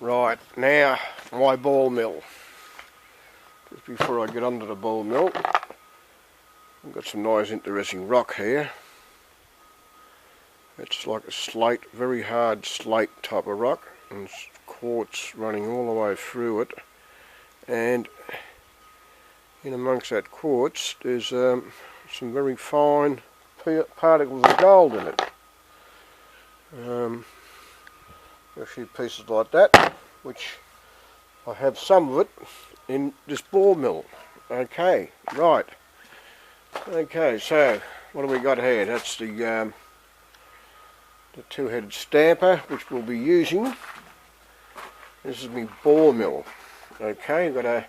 Right, now my ball mill. Just before I get onto the ball mill, I've got some nice interesting rock here. It's like a slate, very hard slate type of rock, and it's quartz running all the way through it. And in amongst that quartz there's some very fine particles of gold in it. A few pieces like that, which I have some of it in this ball mill. Okay, right. Okay, so what do we got here? That's the two-headed stamper, which we'll be using. This is my ball mill. Okay, I've got a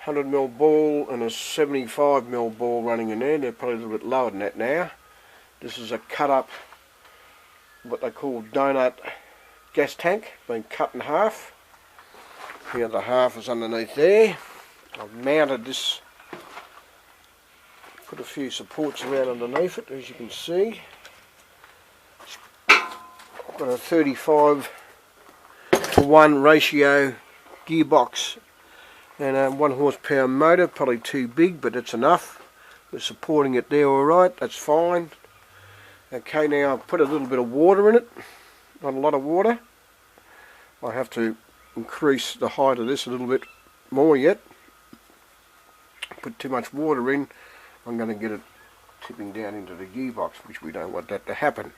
100mm ball and a 75mm ball running in there. They're probably a little bit lower than that now. This is a cut up, what they call donut gas tank, been cut in half. The other half is underneath there. I've mounted this, put a few supports around underneath it, as you can see. I've got a 35:1 ratio gearbox and a 1 horsepower motor, probably too big, but that's enough. We're supporting it there alright, that's fine. Okay, now I've put a little bit of water in it, not a lot of water. I have to increase the height of this a little bit more yet. Put too much water in, I'm going to get it tipping down into the gearbox, which we don't want that to happen.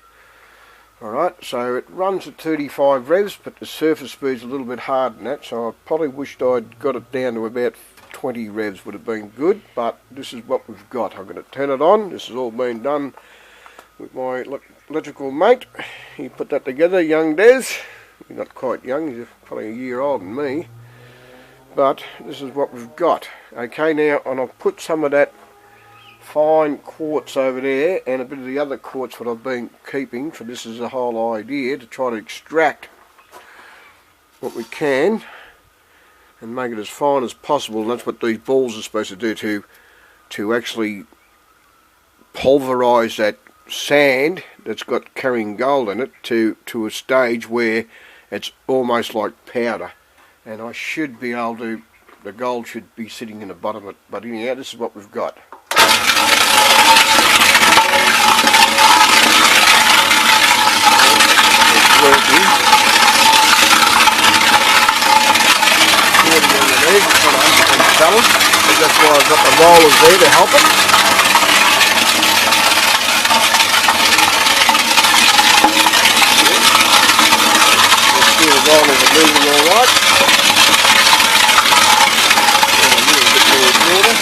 Alright, so it runs at 35 revs, but the surface speed's a little bit hard than that, so I probably wished I'd got it down to about 20 revs would have been good, but this is what we've got. I'm going to turn it on. This has all been done with my electrical mate. He put that together, young Des. He's not quite young, he's probably a year older than me. But this is what we've got. Okay, now, and I've put some of that fine quartz over there and a bit of the other quartz what I've been keeping, for this is the whole idea, to try to extract what we can and make it as fine as possible. And that's what these balls are supposed to do, to actually pulverise that sand that's got carrying gold in it to a stage where it's almost like powder, and I should be able to, the gold should be sitting in the bottom of it. But anyhow, this is what we've got. It's working. Underneath, it's got 100% balance, but that's why I've got the rollers there to help it. The rollers are moving alright. A little bit more water.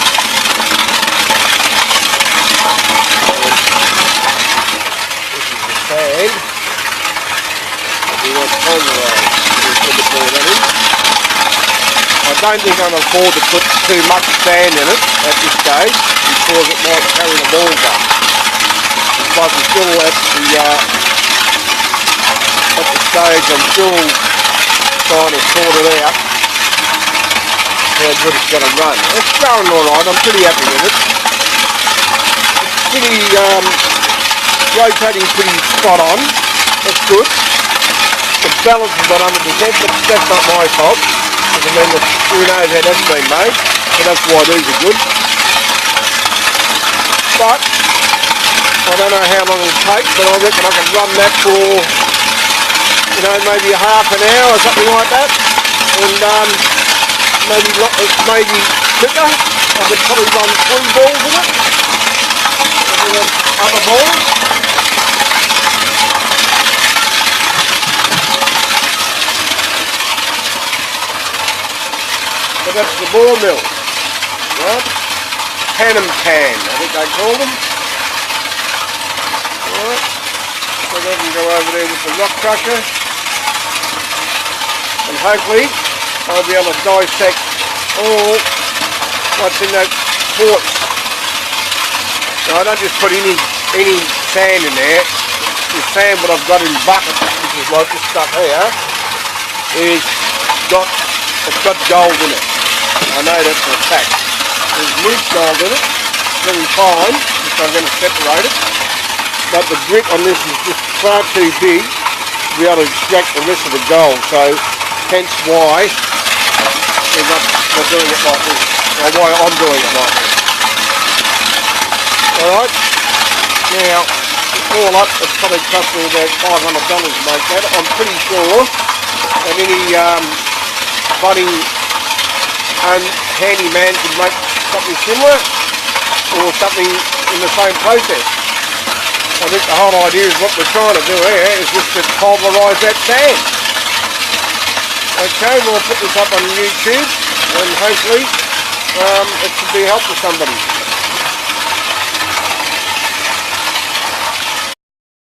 This is the sand. We want to pulverise. We'll put a bit more of that in. I don't think I can afford to put too much sand in it at this stage, because it might carry the balls up. Plus I'm still at the stage, I'm still trying to sort it out how good it's going to run. It's going alright, I'm pretty happy with it. It's pretty, rotating pretty spot on, that's good. The balance is not 100%, but that's not my fault. Because I mean, who knows how that's been made, so that's why these are good. But I don't know how long it'll take, but I reckon I can run that for, you know, maybe a half an hour or something like that, and maybe quicker. I could probably run 3 balls in it, and then other balls. So that's the ball mill, right? Panam can, I think they call them. Alright, so they can go over there with the rock crusher, and hopefully I'll be able to dissect all what's in that quartz. Now I don't just put any sand in there. The sand what I've got in buckets, which is like this stuff here, it's got gold in it. I know that's for a fact. There's loose gold in it, very fine, which I'm going to separate it. But the grit on this is just far too big to be able to extract the rest of the gold. So hence why we're doing it like this, or why I'm doing it like this. Alright, now all up it's probably cost me about $500 to make that. I'm pretty sure that any budding handyman could make something similar or something in the same process. I think the whole idea is what we're trying to do here is just to pulverise that sand. Okay, we'll put this up on YouTube and hopefully it should be help to somebody.